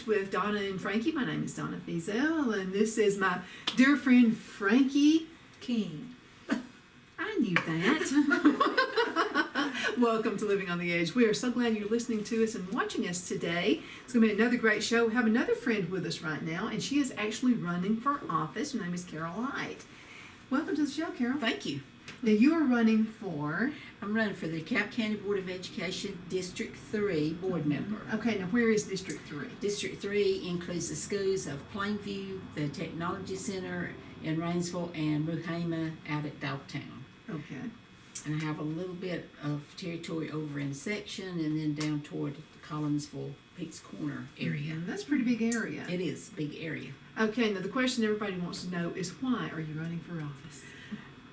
with Donna and Frankie. My name is Donna Feazell, and this is my dear friend Frankie King. I knew that. Welcome to Living on the Edge. We are so glad you're listening to us and watching us today. It's going to be another great show. We have another friend with us right now, and she is actually running for office. Her name is Carol Hiett. Welcome to the show, Carol. Thank you. Now, you are running for... I'm running for the DeKalb County Board of Education District 3 board member. Okay, now where is District 3? District 3 includes the schools of Plainview, the Technology Center in Rainsville, and Ruhama out at Dogtown. Okay. And I have a little bit of territory over in Section and then down toward the Collinsville, Peaks Corner area. That's a pretty big area. It is a big area. Okay, now the question everybody wants to know is why are you running for office?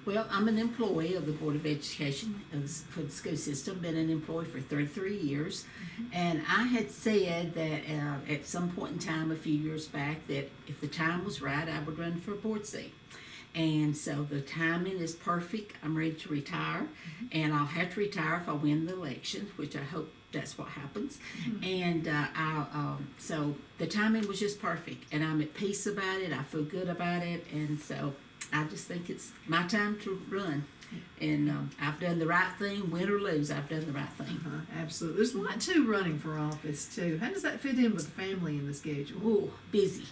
Well, I'm an employee of the Board of Education for the school system, been an employee for 33 years, and I had said that at some point in time a few years back that if the time was right, I would run for a board seat. And so the timing is perfect. I'm ready to retire, and I'll have to retire if I win the election, which I hope that's what happens. And so the timing was just perfect, and I'm at peace about it. I feel good about it, and so I just think it's my time to run. And I've done the right thing, win or lose, I've done the right thing. Absolutely. There's a lot to running for office, too. How does that fit in with the family and the schedule? Oh, busy.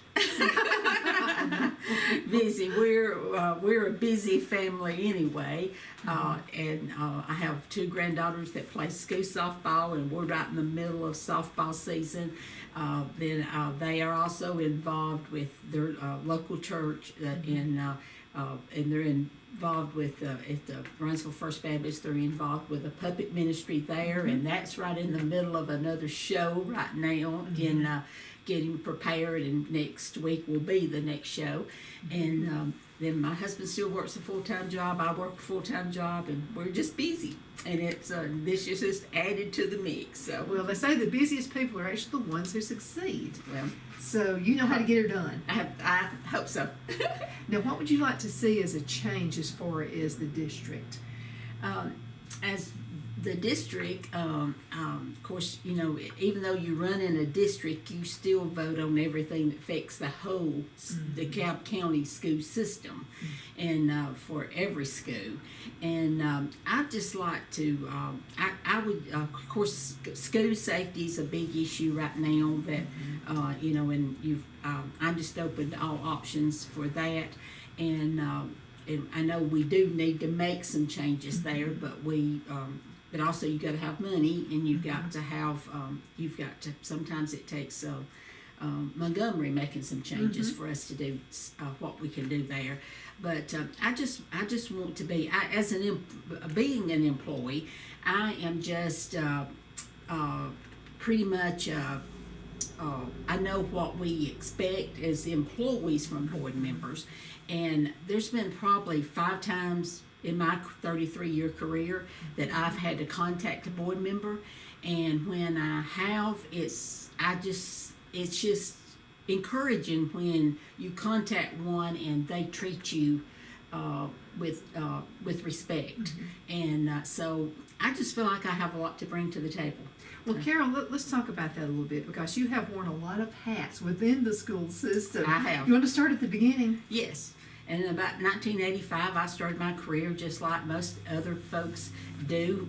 Busy. We're a busy family anyway. And I have two granddaughters that play school softball, and we're right in the middle of softball season. Then they are also involved with their local church and they're involved with at the Rainsville First Baptist. They're involved with a puppet ministry there, and that's right in the middle of another show right now in getting prepared, and next week will be the next show. And then my husband still works a full-time job, I work a full-time job, and we're just busy. And it's this is just added to the mix. So. Well, they say the busiest people are actually the ones who succeed. Well, so you know how to get her done. I hope so. Now, what would you like to see as a change as far as the district? As the district, of course, you know, even though you run in a district, you still vote on everything that affects the whole DeKalb County school system, and for every school. And I'd just like to, I would, of course, school safety is a big issue right now that, you know, and I just opened all options for that. And I know we do need to make some changes there, but but also you got to have money, and you've got to have, sometimes it takes Montgomery making some changes for us to do what we can do there. But I just want to be, being an employee, I am just pretty much, I know what we expect as employees from board members, and there's been probably 5 times in my 33-year career that I've had to contact a board member, and when I have, it's just encouraging when you contact one and they treat you with respect. And so I just feel like I have a lot to bring to the table. Well, Carol, let's talk about that a little bit, because you have worn a lot of hats within the school system. I have. You want to start at the beginning? Yes. And in about 1985, I started my career just like most other folks do,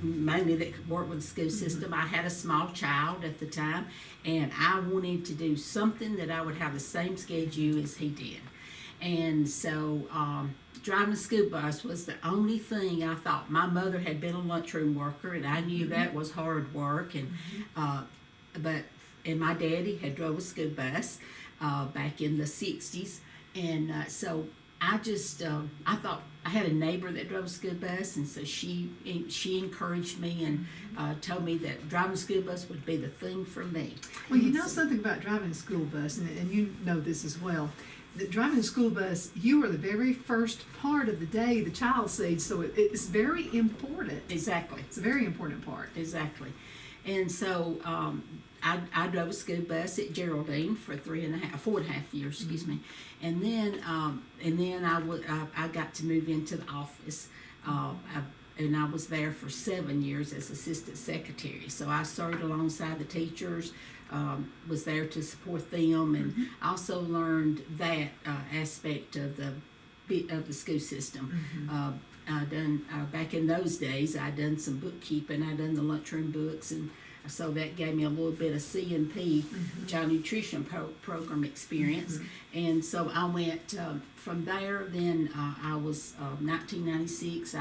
mainly that work with the school system. I had a small child at the time, and I wanted to do something that I would have the same schedule as he did. And so driving a school bus was the only thing I thought. My mother had been a lunchroom worker, and I knew that was hard work. And and my daddy had drove a school bus back in the 60s. And so I just, I thought, I had a neighbor that drove a school bus, and so she encouraged me and told me that driving a school bus would be the thing for me. Well, you know something about driving a school bus, and you know this as well, that driving a school bus, you are the very first part of the day the child sees, so it's very important. Exactly. It's a very important part. Exactly. And so I drove a school bus at Geraldine for 4.5 years, excuse me, and then I got to move into the office. and I was there for 7 years as assistant secretary. So I served alongside the teachers, was there to support them, and also learned that aspect of the school system. I done back in those days. I done some bookkeeping. I done the lunchroom books, and so that gave me a little bit of C&P, child nutrition program experience. And so I went from there. Then I was 1996.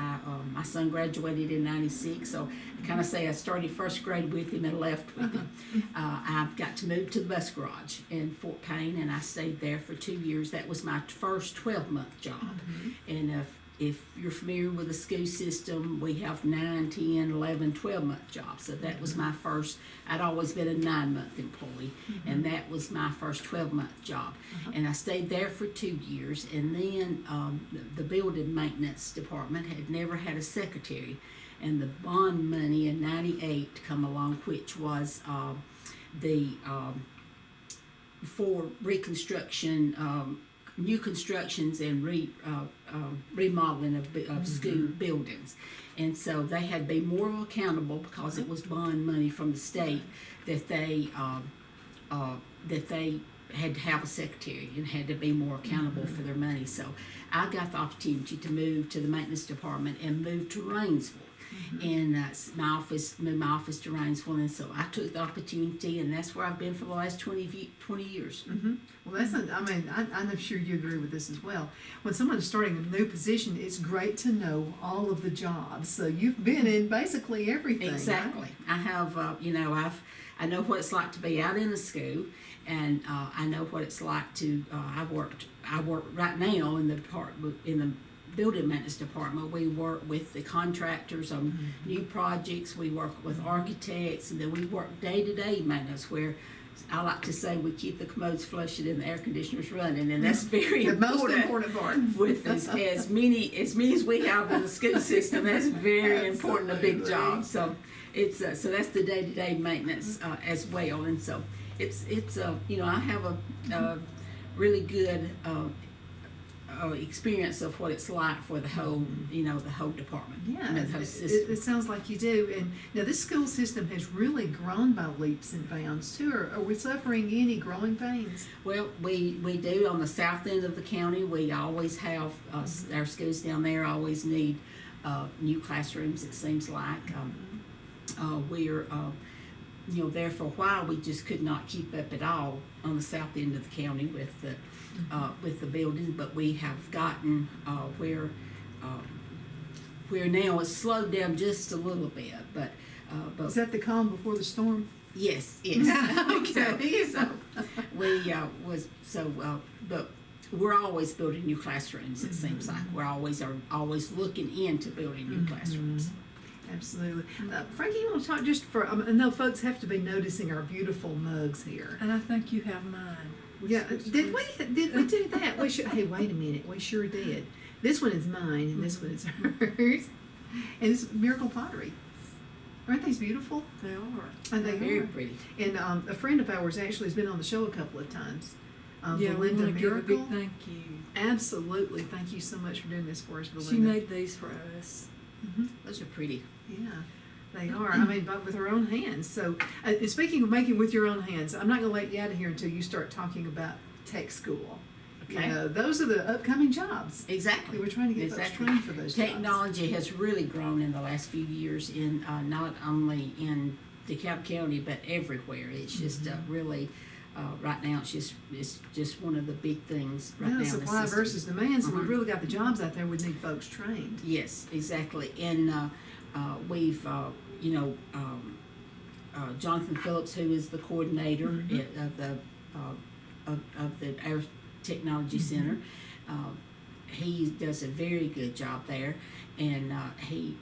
My son graduated in '96, so I kind of say I started first grade with him and left with him. I got to move to the bus garage in Fort Payne, and I stayed there for 2 years. That was my first 12-month job. And if you're familiar with the school system, we have 9, 10, 11, 12-month jobs. So that was my first. I'd always been a 9-month employee, and that was my first 12-month job. And I stayed there for 2 years, and then the building maintenance department had never had a secretary, and the bond money in '98 come along, which was for reconstruction, new constructions and remodeling of school buildings. And so they had to be more accountable, because it was bond money from the state, that they had to have a secretary and had to be more accountable for their money. So I got the opportunity to move to the maintenance department and move to Rainsville. And moved my office to Rainsville, and so I took the opportunity, and that's where I've been for the last 20 years. Well, I'm sure you agree with this as well. When someone is starting a new position, it's great to know all of the jobs. So you've been in basically everything. Exactly. Right? I have, I know what it's like to be out in the school, and I know what it's like to. I work right now in the building maintenance department. We work with the contractors on new projects. We work with architects, and then we work day-to-day maintenance, where I like to say we keep the commodes flushed and the air conditioners running, and that's very the important. most important part. With as many as we have in the school system, that's very important. A big job. So it's so that's the day-to-day maintenance as well, and so it's I have a really good experience of what it's like for the whole the whole department. Yeah, the whole system. it sounds like you do. And now this school system has really grown by leaps and bounds too. Are we suffering any growing pains? Well, we do on the south end of the county. We always have our schools down there always need new classrooms. It seems like we're there for a while. We just could not keep up at all on the south end of the county with the building, but we have gotten where now it's slowed down just a little bit. But Is that the calm before the storm? yes. Okay. But we're always building new classrooms. It seems like we're always looking into building new classrooms. Absolutely. Frankie, you want to talk just for, I know folks have to be noticing our beautiful mugs here. And I think you have mine. Yeah, did we do that? Hey, wait a minute, we sure did. This one is mine, and this one is hers. And it's Miracle Pottery. Aren't these beautiful? They are. And they Very are. pretty. And a friend of ours actually has been on the show a couple of times. Yeah, we Belinda want to give a Miracle. big thank you. Absolutely. Thank you so much for doing this for us, Belinda. She made these for us. Those are pretty. Yeah, they are. I mean, but with her own hands. So, speaking of making with your own hands, I'm not going to let you out of here until you start talking about tech school. Okay. Those are the upcoming jobs. Exactly. We're trying to get folks trained for those jobs. Technology has really grown in the last few years in not only in DeKalb County but everywhere. It's just really right now. It's just one of the big things right now. Supply in the system. versus demand. So we've really got the jobs out there. We need folks trained. Yes, exactly. And we've Jonathan Phillips, who is the coordinator of the Air Technology Center. He does a very good job there, and he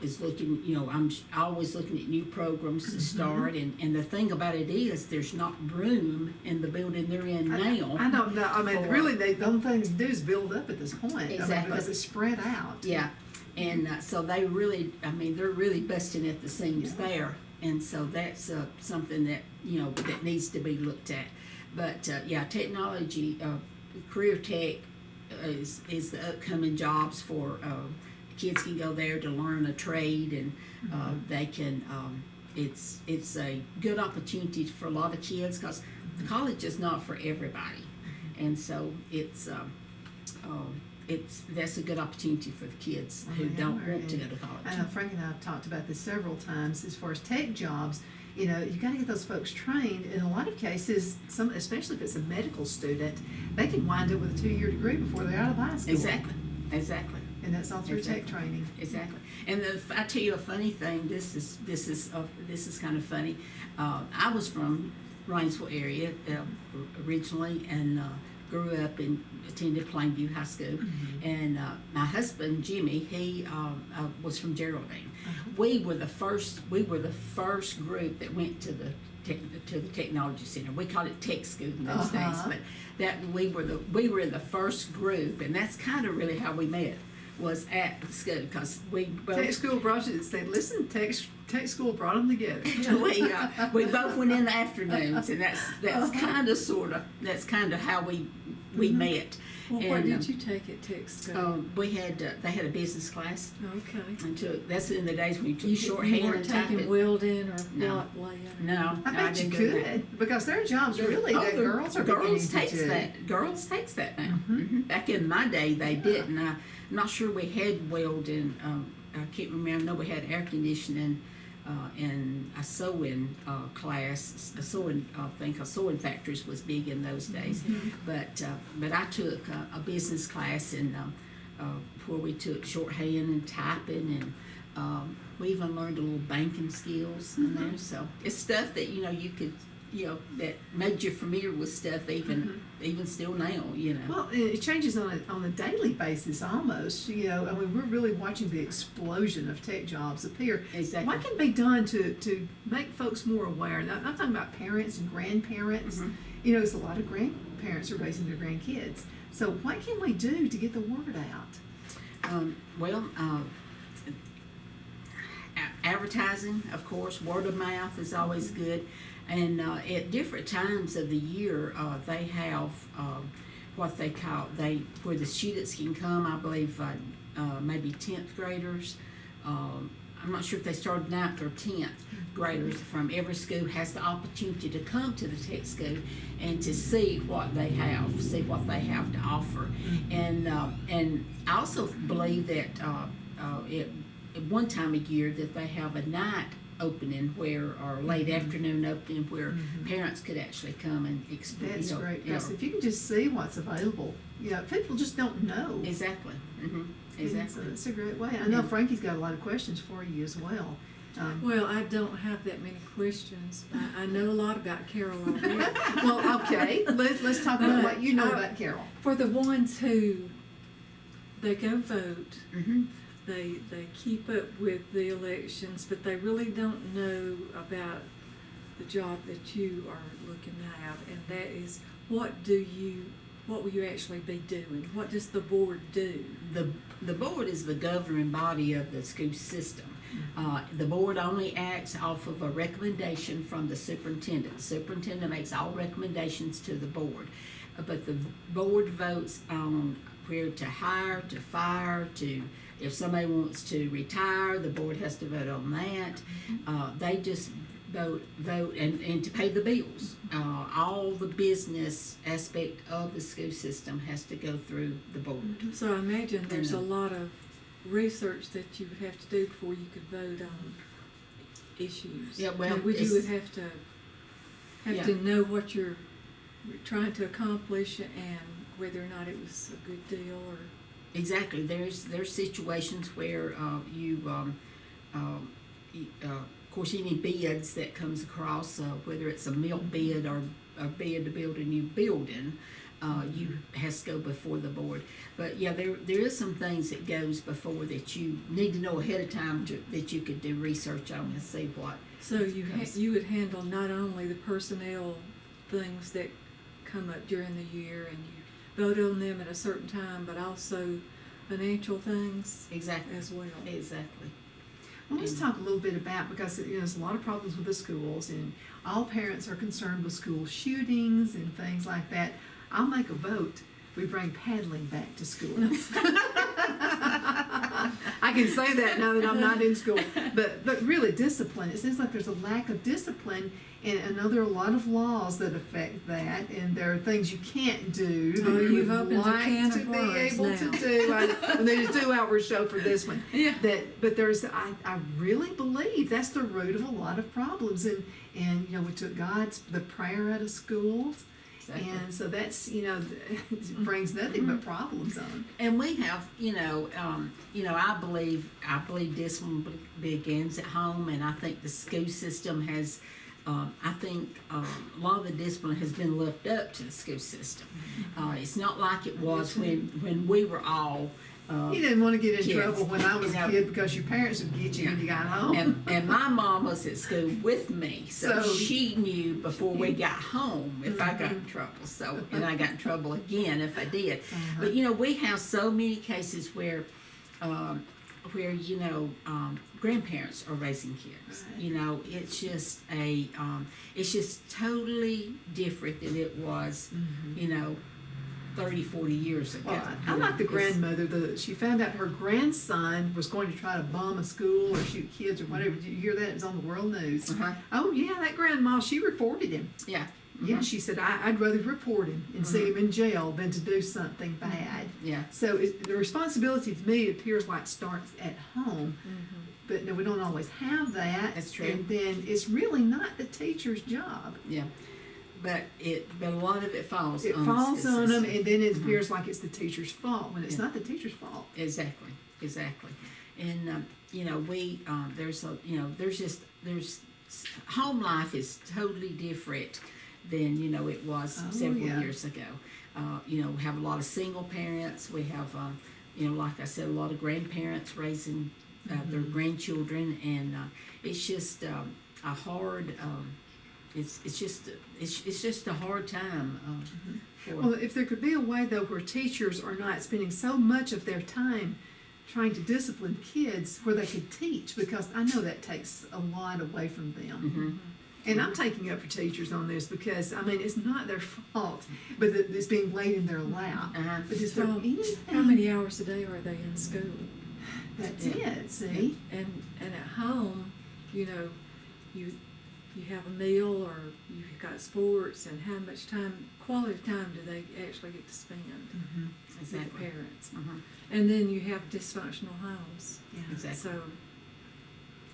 is looking, I'm always looking at new programs to start, and the thing about it is there's not room in the building they're in now. I don't know. I mean, really, the only thing to do is build up at this point. Exactly. I mean, because it's spread out. Yeah, and so they're really busting at the seams there, and so that's something that that needs to be looked at. But technology, career tech is the upcoming jobs for kids can go there to learn a trade, and they can. It's a good opportunity for a lot of kids because the college is not for everybody, and so that's a good opportunity for the kids who don't want to go to college. I know Frank and I have talked about this several times as far as tech jobs. You know, you got to get those folks trained. In a lot of cases, especially if it's a medical student, they can wind up with a 2-year degree before they're out of high school. Exactly. And that's all through tech training. Exactly. And I tell you a funny thing. This is kind of funny. I was from Rainsville area originally, and grew up and attended Plainview High School. And my husband Jimmy, he was from Geraldine. We were the first group that went to the technology center. We called it tech school in those days, but that we were the first group, and that's kind of really how we met, was at the school, because we both Tech school brought you. Said, listen, tech school brought them together. we both went in the afternoons, and that's kind of how we met. Well, And, what did you take at tech school? We had they had a business class, Okay. and that's in the days when you took You shorthand weren't and taking typing. welding or No. block laying? No, I bet you didn't do that. could, because there are jobs really that girls are beginning to takes do. that. Girls takes that now. Back in my day, they didn't. I'm not sure we had welding. I can't remember. I know we had air conditioning and a sewing class. A sewing thing, because sewing factories was big in those days. But I took a business class and where we took shorthand and typing, and we even learned a little banking skills in there. So it's stuff that you could. That made you familiar with stuff even still now, Well, it changes on a daily basis almost. I mean, we're really watching the explosion of tech jobs appear. Exactly. What can be done to make folks more aware? Now, I'm talking about parents and grandparents. There's a lot of grandparents are raising their grandkids. So what can we do to get the word out? Advertising, of course, word of mouth is always good. And at different times of the year, they have what they call where the students can come. I believe maybe 10th graders. I'm not sure if they started 9th or 10th graders from every school has the opportunity to come to the tech school and to see what they have to offer. And I also believe that at one time a year that they have a night opening or late afternoon opening where parents could actually come and explore. That's great, because if you can just see what's available, people just don't know. Exactly. Exactly. It's a great way. I know Frankie's got a lot of questions for you as well. Well, I don't have that many questions. I know a lot about Carol already. Well, okay. Let's talk about what you know about Carol. For the ones who they go vote, they keep up with the elections, but they really don't know about the job that you are looking at, and that is what will you actually be doing? What does the board do? The board is the governing body of the school system. The board only acts off of a recommendation from the superintendent. The superintendent makes all recommendations to the board, but the board votes on where to hire, to fire, if somebody wants to retire, the board has to vote on that. They just vote and to pay the bills. All the business aspect of the school system has to go through the board. So I imagine there's a lot of research that you would have to do before you could vote on issues. Yeah, well, you would have to know what you're trying to accomplish and whether or not it was a good deal or. Exactly. There's situations where of course, any bids that comes across, whether it's a milk bid or a bid to build a new building, you has to go before the board. But yeah, there is some things that goes before that you need to know ahead of time that you could do research on and see what. So you would handle not only the personnel things that come up during the year and you vote on them at a certain time, but also financial things Exactly. as well. Exactly. Well, let's talk a little bit about, because there's a lot of problems with the schools, and all parents are concerned with school shootings and things like that. I'll make a vote. We bring paddling back to schools. I can say that now that I'm not in school. But really, discipline. It seems like there's a lack of discipline, and I know there are a lot of laws that affect that, and there are things you can't do that Oh, you you've would opened a like can to of be worms able now. to do. I need a 2-hour show for this one. Yeah. But I really believe that's the root of a lot of problems, and we took the prayer out of schools. Exactly. And so that's, it brings nothing but problems on. And we have, I believe discipline begins at home, and I think the school system has, a lot of the discipline has been left up to the school system. It's not like it was when we were all. You didn't want to get in Kids. trouble when I was a kid because your parents would get you when you got home. And my mom was at school with me, so she knew before we got home if I got in trouble. And I got in trouble again if I did. But we have so many cases where grandparents are raising kids. Right. It's just totally different than it was. 30, 40 years ago. Well, I like the grandmother. She found out her grandson was going to try to bomb a school or shoot kids or whatever. Did you hear that? It was on the world news. Oh, yeah, that grandma, she reported him. Yeah. Yeah, she said, I'd rather report him and see him in jail than to do something bad. Yeah. So the responsibility to me appears like starts at home. But no, we don't always have that. That's true. And then it's really not the teacher's job. Yeah. But a lot of it falls It on falls the on them, system. and then it appears like it's the teacher's fault when it's Yeah. not the teacher's fault. Exactly. And there's home life is totally different than it was several years ago. We have a lot of single parents. We have like I said, a lot of grandparents raising their grandchildren, and it's just a hard. It's just a hard time. Well, if there could be a way though where teachers are not spending so much of their time trying to discipline kids, where they could teach, because I know that takes a lot away from them. And I'm taking up for teachers on this because it's not their fault, but it's being laid in their lap. But is there anything? How many hours a day are they in school? That's it. See. And at home, you have a meal or you've got sports, and how much quality time do they actually get to spend with the parents? And then you have dysfunctional homes. Yeah. Exactly. So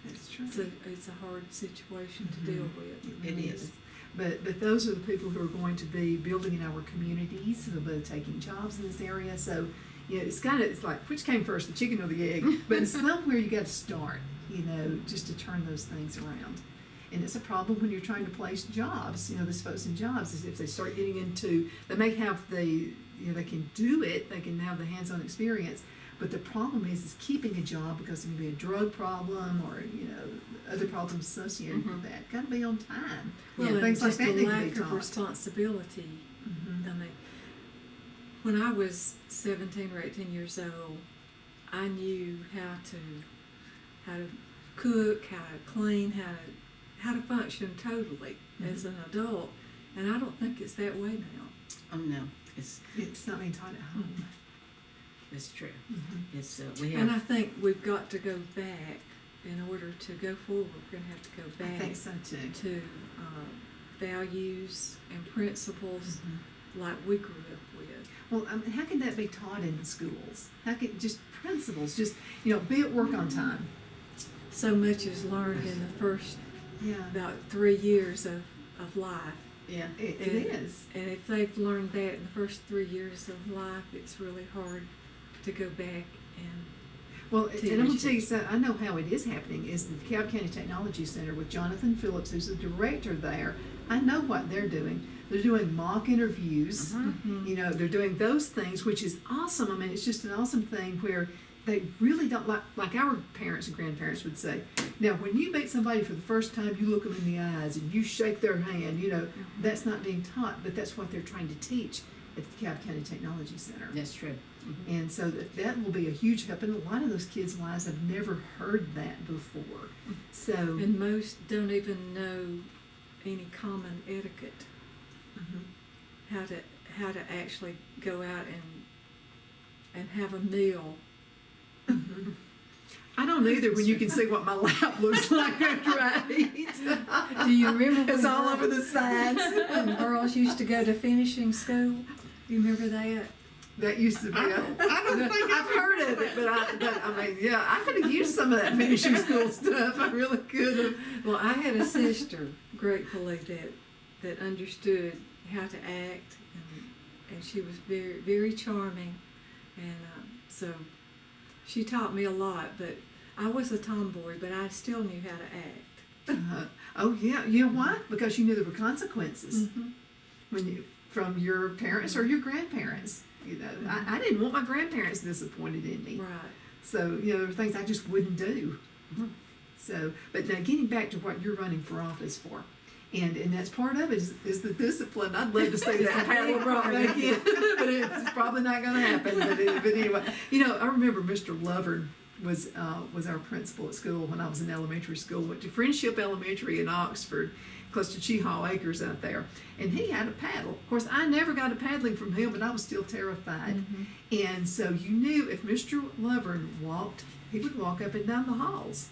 That's true. it's a hard situation to deal with. It is. But those are the people who are going to be building in our communities, who will be taking jobs in this area. So, it's like, which came first, the chicken or the egg? But somewhere you got to start, just to turn those things around. And it's a problem when you're trying to place jobs. These folks in jobs, is if they start getting into, they may have they can do it, they can have the hands-on experience, but the problem is keeping a job, because there can be a drug problem or, other problems associated with that. Got to be on time. Well, and things like just that a need to be lack of taught. responsibility. When I was 17 or 18 years old, I knew how to cook, how to clean, how to function totally as an adult, and I don't think it's that way now. Oh no, It's not being taught at home. it's true. Mm-hmm. It's And I think we've got to go back in order to go forward. We're going to have to go I back think so too. to values and principles like we grew up with. Well, how can that be taught in the schools? How can just principles, just be at work on time? So much is learned in the first Yeah, about 3 years of life. Yeah. it is. And if they've learned that in the first 3 years of life, it's really hard to go back and Well, and I'm going to tell you something, I know how it is happening, is the DeKalb County Technology Center with Jonathan Phillips, who's the director there. I know what they're doing. They're doing mock interviews. They're doing those things, which is awesome. It's just an awesome thing where they really don't, like our parents and grandparents would say, now when you meet somebody for the first time, you look them in the eyes and you shake their hand. That's not being taught, but that's what they're trying to teach at the DeKalb County Technology Center. That's true. And so that will be a huge help. And a lot of those kids' lives have never heard that before. So and most don't even know any common etiquette. How to actually go out and have a meal. I don't either when you can see what my lap looks like after I eat. Do you remember It's when all over the sides. when girls used to go to finishing school? You remember that? That used to be. I don't think I've heard of it, but I mean, yeah, I could have used some of that finishing school stuff. I really could have. Well, I had a sister, gratefully, that understood how to act, and she was very, very charming, and so she taught me a lot. But I was a tomboy, but I still knew how to act. Oh yeah, you know why? Because you knew there were consequences Mm-hmm. when you from your parents or your grandparents. You know, I didn't want my grandparents disappointed in me. Right. So, you know, there were things I just wouldn't do. So, but now getting back to what you're running for office for, and that's part of it is the discipline. I'd love to see that paddle brought back in, but it's probably not going to happen. But anyway, you know, I remember Mr. Lovern was our principal at school when I was in elementary school. Went to Friendship Elementary in Oxford, close to Cheehaw Acres out there, and he had a paddle. Of course, I never got a paddling from him, but I was still terrified. Mm-hmm. And so you knew if Mr. Lovern walked, he would walk up and down the halls.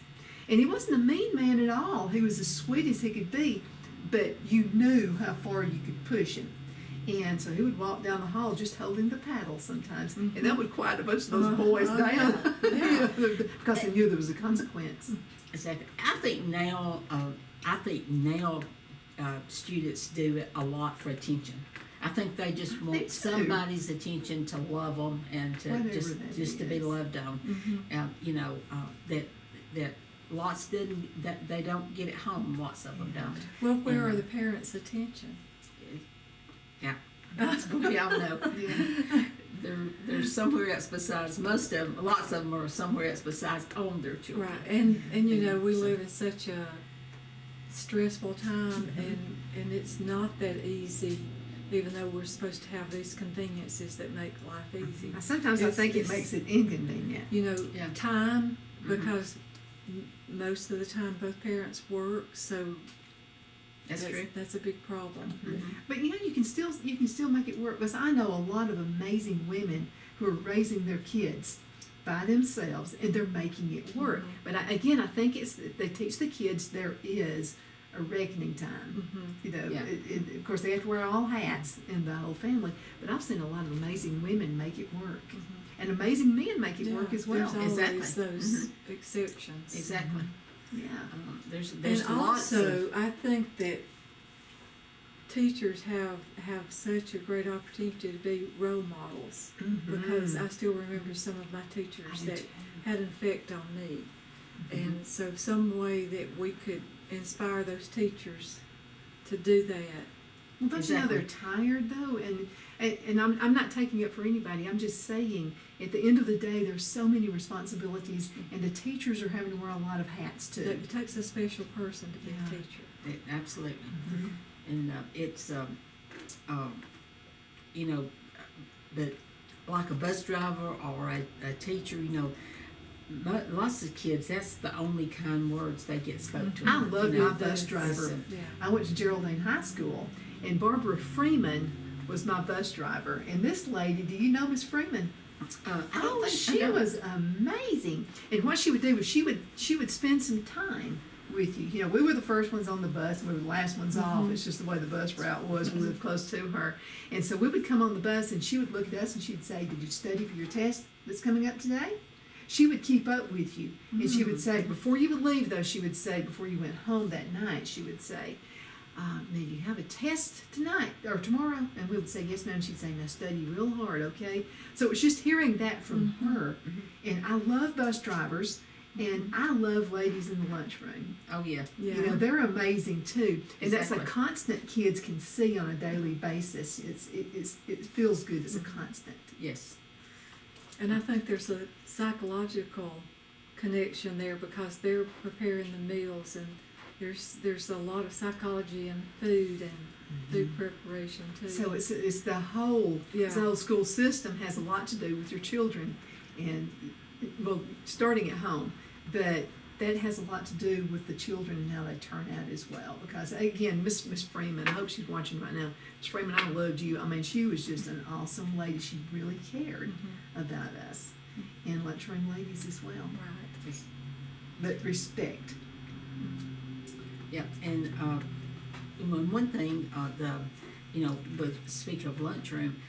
And he wasn't a mean man at all. He was as sweet as he could be, but you knew how far you could push him. And so he would walk down the hall just holding the paddle sometimes, and that would quiet a bunch of those boys down, yeah. because they knew there was a consequence. Exactly. I think now students do it a lot for attention. I think they just Me want too. somebody's attention to love them and to Whatever just that to be is. loved on. That lots didn't that they don't get at home. Lots of them don't. Well, where are the parents' attention? Yeah, we all know. Yeah. They're somewhere else besides most of them. Lots of them are somewhere else besides on their children. Right, and you know, we live in such a stressful time, and it's not that easy, even though we're supposed to have these conveniences that make life easy. Sometimes I think it makes it inconvenient. You know, Yeah. time, because most of the time both parents work, so That's true. That's a big problem. But you know, you can still make it work, because I know a lot of amazing women who are raising their kids by themselves, and they're making it work. But I think they teach the kids there is a reckoning time. You know, Yeah. of course they have to wear all hats in the whole family. But I've seen a lot of amazing women make it work, and amazing men make it work as well. There's always Exactly. those exceptions. Exactly. Yeah. There's And lots also, of I think that teachers have such a great opportunity to be role models, because I still remember some of my teachers that had an effect on me. And so some way that we could inspire those teachers to do that. Well, don't you know they're tired though, and I'm not taking it for anybody. I'm just saying, at the end of the day, there's so many responsibilities, and the teachers are having to wear a lot of hats too. It takes a special person to be Yeah. a teacher. absolutely. And it's you know, but like a bus driver or a teacher, you know, lots of kids, that's the only kind words they get spoke to. I love You know, my bus driver. Yeah. I went to Geraldine High School, and Barbara Freeman was my bus driver. And this lady, do you know Miss Freeman? I don't think She I know. was amazing. And what she would do was she would spend some time with you. You know, we were the first ones on the bus, and we were the last ones off. It's just the way the bus route was. We lived close to her. And so we would come on the bus, and she would look at us, and she'd say, "Did you study for your test that's coming up today?" She would keep up with you. And she would say, before you would leave, though, she would say, before you went home that night, she would say, "Now, you have a test tonight or tomorrow?" And we would say, "Yes, ma'am." She'd say, "Now study real hard, okay?" So it was just hearing that from her. And I love bus drivers, and I love ladies in the lunchroom. Oh yeah. Yeah. You know, they're amazing too. And that's a Exactly. constant kids can see on a daily basis. It feels good. It's a constant. Yes. And I think there's a psychological connection there, because they're preparing the meals, and there's a lot of psychology in food and food preparation too. So it's the whole school system has a lot to do with your children, and well, starting at home, but that has a lot to do with the children and how they turn out as well. Because again, Miss Freeman, I hope she's watching right now. Miss Freeman, I loved you. I mean, she was just an awesome lady. She really cared about us, and lunchroom ladies as well. Right. but respect. Yeah, and one thing, but speaking of lunchroom,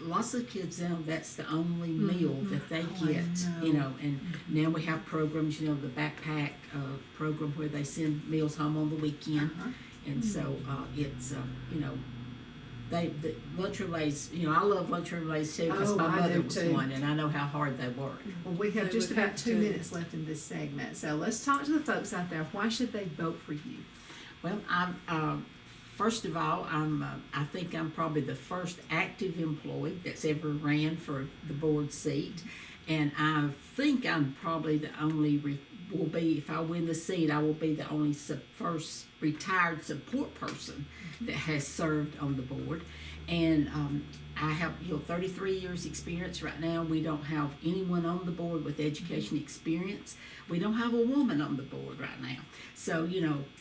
lots of kids now, that's the only meal that they Oh, I get, know. and now we have programs, the backpack program where they send meals home on the weekend, Uh-huh. and so it's, the lunchroom ladies, I love lunchroom ladies too, because Oh, my I mother do was too. one, and I know how hard they work. Well, we have They just would about have 2 to. minutes left in this segment, so let's talk to the folks out there. Why should they vote for you? Well, first of all, I think I'm probably the first active employee that's ever ran for the board seat, and I think I'm probably the only will be, if I win the seat, I will be the only first retired support person that has served on the board, and I have 33 years experience right now. We don't have anyone on the board with education experience. We don't have a woman on the board right now. So,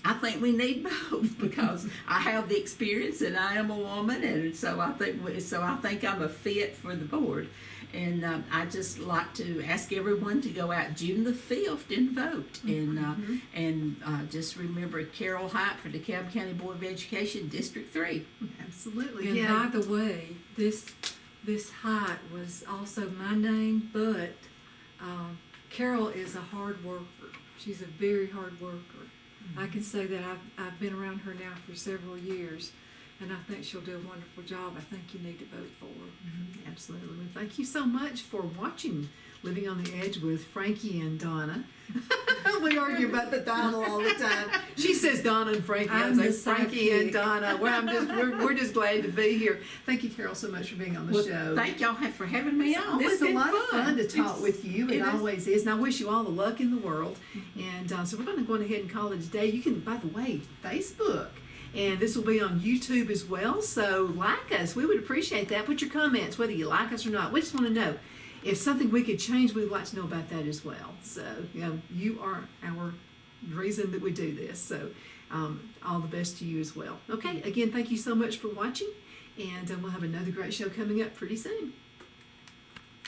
I think we need both because I have the experience and I am a woman, and so I think I'm a fit for the board. And I just like to ask everyone to go out June the 5th and vote. And just remember Carol Hiett for DeKalb County Board of Education, District 3. Absolutely, And yeah. by the way, this Hiett was also my name, but Carol is a hard worker. She's a very hard worker. I can say that I've been around her now for several years, and I think she'll do a wonderful job. I think you need to vote for her. Absolutely. Well, thank you so much for watching Living on the Edge with Frankie and Donna. We argue about the title all the time. She says Donna and Frankie. I I'm say the Frankie and sidekick. Donna. We're just glad to be here. Thank you, Carol, so much for being on the Well, show. thank y'all for having me on. It's It's a lot of fun to talk It's- with you. It it is. always is. And I wish you all the luck in the world. And so we're going to go ahead and call it a day. You can, by the way, Facebook. And this will be on YouTube as well. So like us. We would appreciate that. Put your comments, whether you like us or not. We just want to know. If something we could change, we'd like to know about that as well. So, you are our reason that we do this. So, all the best to you as well. Okay, again, thank you so much for watching. And we'll have another great show coming up pretty soon.